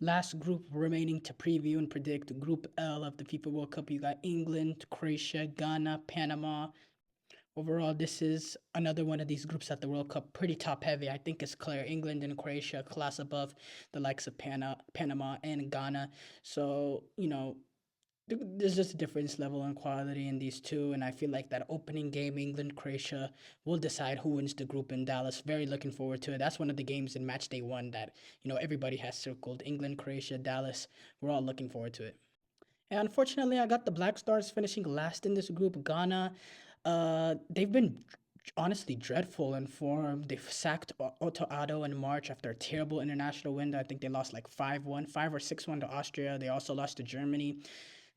Last group remaining to preview and predict Group L of the FIFA World Cup. You got England, Croatia, Ghana, Panama. Overall, this is another one of these groups at the World Cup, pretty top heavy. I think it's clear. England and Croatia, class above the likes of Panama and Ghana. So, there's just a difference level and quality in these two, and I feel like that opening game, England Croatia, will decide who wins the group in Dallas. Very looking forward to it. That's one of the games in match day one that everybody has circled. England, Croatia, Dallas. We're all looking forward to it. And unfortunately, I got the Black Stars finishing last in this group. Ghana, they've been honestly dreadful in form. They've sacked Otto Addo in March after a terrible international win. I think they lost like 5-1, 5 or 6-1 to Austria. They also lost to Germany.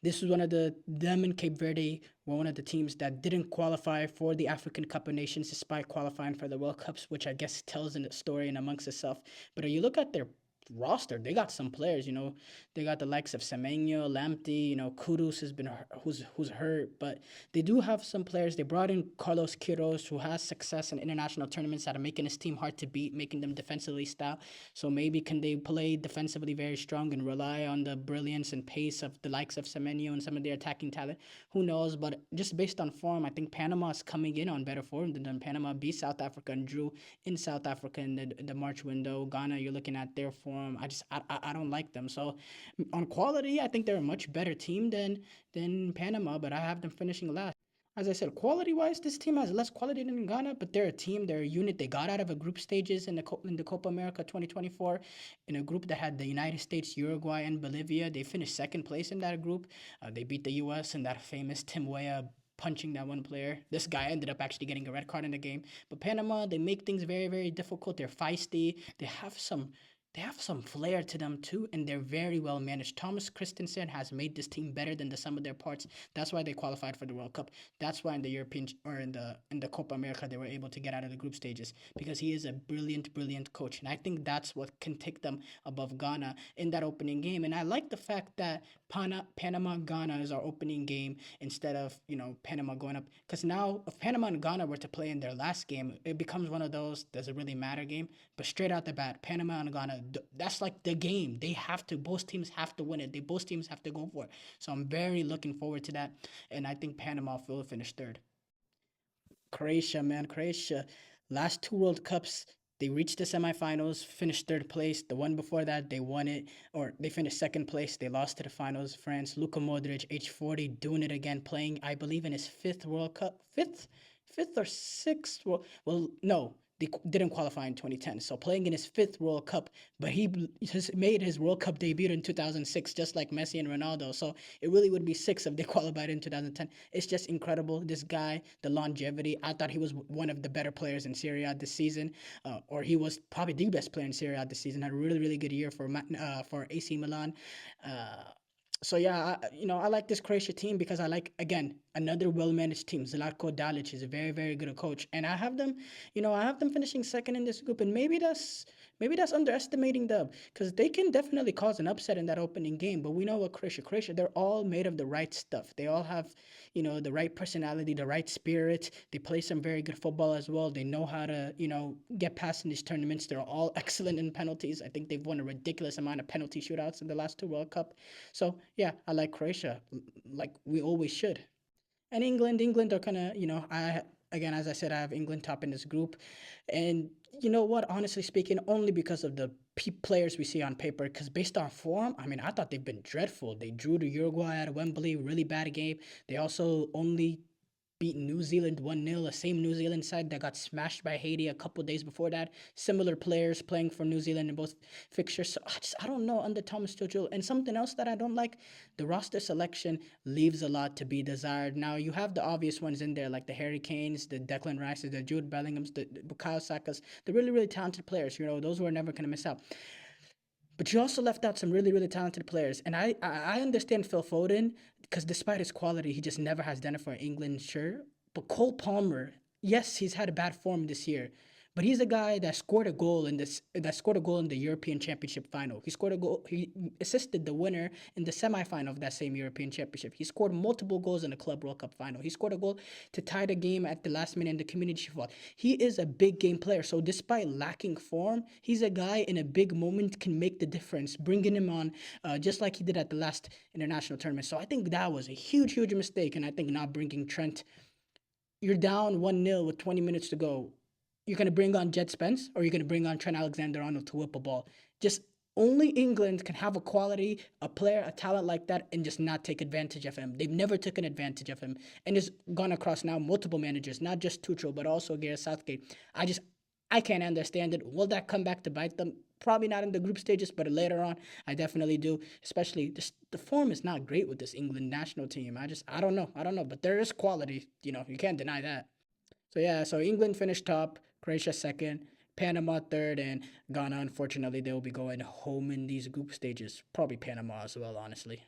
This was one of them and Cape Verde were one of the teams that didn't qualify for the African Cup of Nations despite qualifying for the World Cups, which I guess tells a story in amongst itself. But you look at their roster, they got some players. They got the likes of Semenyo, Lamptey. Kudus has been who's hurt, but they do have some players. They brought in Carlos Quiros, who has success in international tournaments that are making his team hard to beat, making them defensively stout. So maybe can they play defensively very strong and rely on the brilliance and pace of the likes of Semenyo and some of their attacking talent? Who knows? But just based on form, I think Panama is coming in on better form than them. Panama beat South Africa and drew in South Africa in the March window. Ghana, you're looking at their form. I don't like them. So on quality, I think they're a much better team than Panama, but I have them finishing last. As I said, quality wise, this team has less quality than Ghana, but they're a team, they're a unit. They got out of a group stages in the Copa America 2024 in a group that had the United States, Uruguay, and Bolivia. They finished second place in that group. They beat the U.S. in that famous Tim Weah punching that one player. This guy ended up actually getting a red card in the game. But Panama, they make things very, very difficult. They're feisty. They have some flair to them too, and they're very well managed. Thomas Christensen has made this team better than the sum of their parts. That's why they qualified for the World Cup. That's why in the European or in the Copa America they were able to get out of the group stages because he is a brilliant, brilliant coach, and I think that's what can take them above Ghana in that opening game. And I like the fact that Panama Ghana is our opening game instead of Panama going up, because now if Panama and Ghana were to play in their last game, it becomes one of those does it really matter game. But straight out the bat, Panama and Ghana, that's like the game. They have to, both teams have to win it. Both teams have to go for it. So I'm very looking forward to that. And I think Panama will finish third. Croatia, man, Croatia. Last two World Cups, they reached the semifinals, finished third place. The one before that, they won it, or they finished second place. They lost to the finals. France, Luka Modric, age 40, doing it again, playing, I believe, in his fifth World Cup. Fifth or sixth. Well, no, they didn't qualify in 2010. So playing in his fifth World Cup, but he has made his World Cup debut in 2006, just like Messi and Ronaldo. So it really would be six if they qualified in 2010. It's just incredible. This guy, the longevity. I thought he was one of the better players in Serie A this season, or he was probably the best player in Serie A this season. Had a really, really good year for AC Milan. Uh, so yeah, I like this Croatia team because I like again another well-managed team. Zlatko Dalic is a very, very good coach, and I have them finishing second in this group, and maybe that's underestimating them because they can definitely cause an upset in that opening game. But we know what Croatia, they're all made of the right stuff. They all have the right personality, the right spirit. They play some very good football as well. They know how to get past in these tournaments. They're all excellent in penalties. I think they've won a ridiculous amount of penalty shootouts in the last two World Cup. So yeah, I like Croatia, like we always should. And England are kind of, I again, as I said, I have England top in this group, and you know what? Honestly speaking, only because of the players we see on paper. Because based on form, I mean, I thought they've been dreadful. They drew to Uruguay at Wembley, really bad game. They also only beat New Zealand 1-0, the same New Zealand side that got smashed by Haiti a couple days before that. Similar players playing for New Zealand in both fixtures. So I don't know under Thomas Tuchel. And something else that I don't like, the roster selection leaves a lot to be desired. Now you have the obvious ones in there like the Harry Kanes, the Declan Rices, the Jude Bellinghams, the Bukayo Sakas, the really, really talented players. Those who are never going to miss out. But you also left out some really, really talented players. And I understand Phil Foden because despite his quality, he just never has done it for England, sure. But Cole Palmer, yes, he's had a bad form this year. but he's a guy that scored a goal in this that scored a goal in the European Championship final. He scored a goal. He assisted the winner in the semifinal of that same European Championship. He scored multiple goals in the Club World Cup final. He scored a goal to tie the game at the last minute in the Community Shield. He is a big game player. So despite lacking form, he's a guy in a big moment can make the difference, bringing him on just like he did at the last international tournament. So I think that was a huge, huge mistake. And I think not bringing Trent, you're down 1-0 with 20 minutes to go. You're going to bring on Jet Spence or you're going to bring on Trent Alexander-Arnold to whip a ball. Just only England can have a quality, a player, a talent like that and just not take advantage of him. They've never taken advantage of him. And it's gone across now multiple managers, not just Tuchel, but also Gareth Southgate. I can't understand it. Will that come back to bite them? Probably not in the group stages, but later on, I definitely do. Especially the form is not great with this England national team. I don't know. I don't know. But there is quality. You can't deny that. So yeah, so England finished top, Croatia second, Panama third, and Ghana, unfortunately, they will be going home in these group stages. Probably Panama as well, honestly.